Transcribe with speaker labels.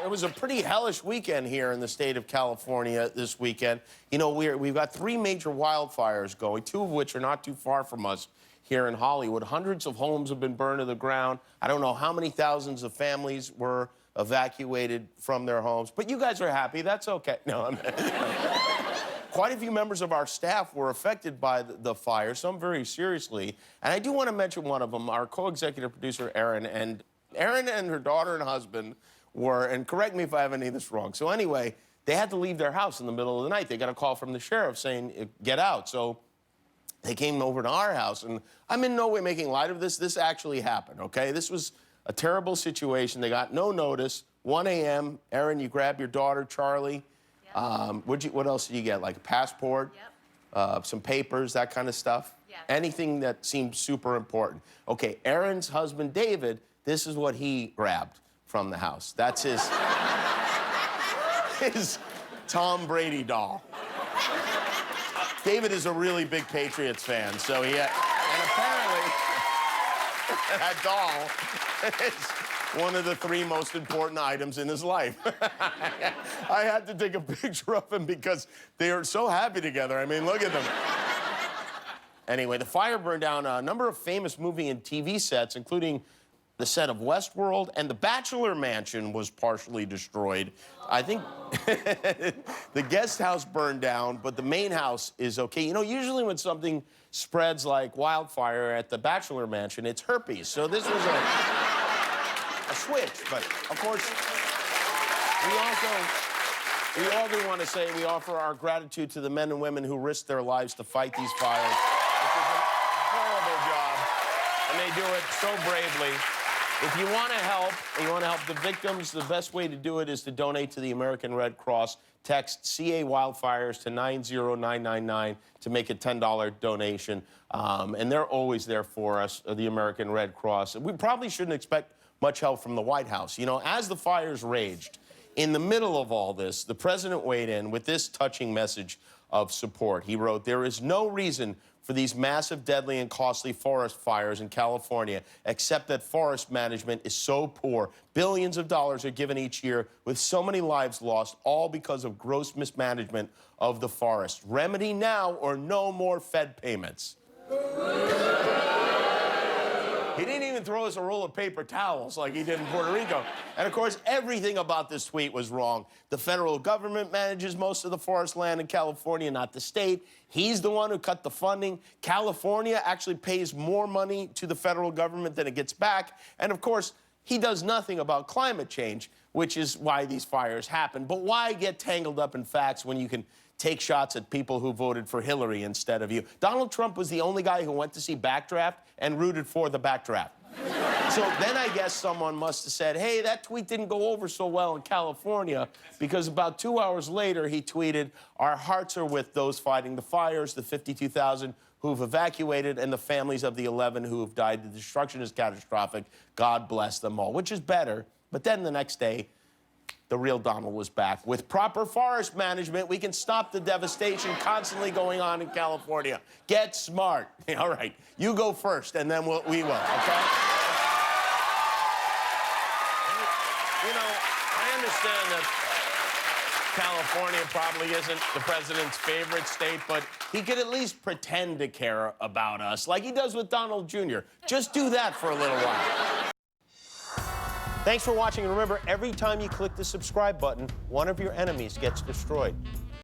Speaker 1: it was a pretty hellish weekend here in the state of California this weekend. You know, we've got 3 major wildfires going, 2 of which are not too far from us here in Hollywood. Hundreds of homes have been burned to the ground. I don't know how many thousands of families were evacuated from their homes, but you guys are happy. That's okay. No, I'm Quite a few members of our staff were affected by the fire, some very seriously. And I do want to mention one of them, our co-executive producer, Erin. And Erin and her daughter and husband were, and correct me if I have any of this wrong. So anyway, they had to leave their house in the middle of the night. They got a call from the sheriff saying, get out. So they came over to our house. And I'm in no way making light of this. This actually happened, okay? This was a terrible situation. They got no notice. 1 a.m., Erin, you grab your daughter, Charlie. What else did you get? Like a passport, some papers, that kind of stuff?
Speaker 2: Yeah.
Speaker 1: Anything that seemed super important. Okay, Erin's husband, David, this is what he grabbed from the house. That's his Tom Brady doll. David is a really big Patriots fan, so he had, and apparently that doll is one of the 3 most important items in his life. I had to take a picture of him because they are so happy together. I mean, look at them. Anyway, the fire burned down a number of famous movie and TV sets, including the set of Westworld, and the Bachelor Mansion was partially destroyed. I think the guest house burned down, but the main house is okay. You know, usually when something spreads like wildfire at the Bachelor Mansion, it's herpes. So this was a switch, but of course, we also want to say we offer our gratitude to the men and women who risked their lives to fight these fires. This is a horrible job, and they do it so bravely. If you want to help, and you want to help the victims, the best way to do it is to donate to the American Red Cross. Text CA Wildfires to 90999 to make a $10 donation. And they're always there for us, the American Red Cross. We probably shouldn't expect much help from the White House. You know, as the fires raged, in the middle of all this, the president weighed in with this touching message of support. He wrote, "There is no reason for these massive, deadly, and costly forest fires in California, except that forest management is so poor. Billions of dollars are given each year, with so many lives lost, all because of gross mismanagement of the forest. Remedy now or no more Fed payments." He didn't even throw us a roll of paper towels like he did in Puerto Rico. And, of course, everything about this tweet was wrong. The federal government manages most of the forest land in California, not the state. He's the one who cut the funding. California actually pays more money to the federal government than it gets back. And, of course, he does nothing about climate change, which is why these fires happen. But why get tangled up in facts when you can take shots at people who voted for Hillary instead of you? Donald Trump was the only guy who went to see Backdraft and rooted for the Backdraft. So then I guess someone must have said, hey, that tweet didn't go over so well in California, because about 2 hours later he tweeted, "Our hearts are with those fighting the fires, the 52,000 who've evacuated, and the families of the 11 who have died. The destruction is catastrophic. God bless them all," which is better. But then the next day, the real Donald was back. "With proper forest management, we can stop the devastation constantly going on in California. Get smart." All right, you go first, and then we will, okay? You know, I understand that California probably isn't the president's favorite state, but he could at least pretend to care about us, like he does with Donald Jr. Just do that for a little while. Thanks for watching, and remember, every time you click the subscribe button, one of your enemies gets destroyed.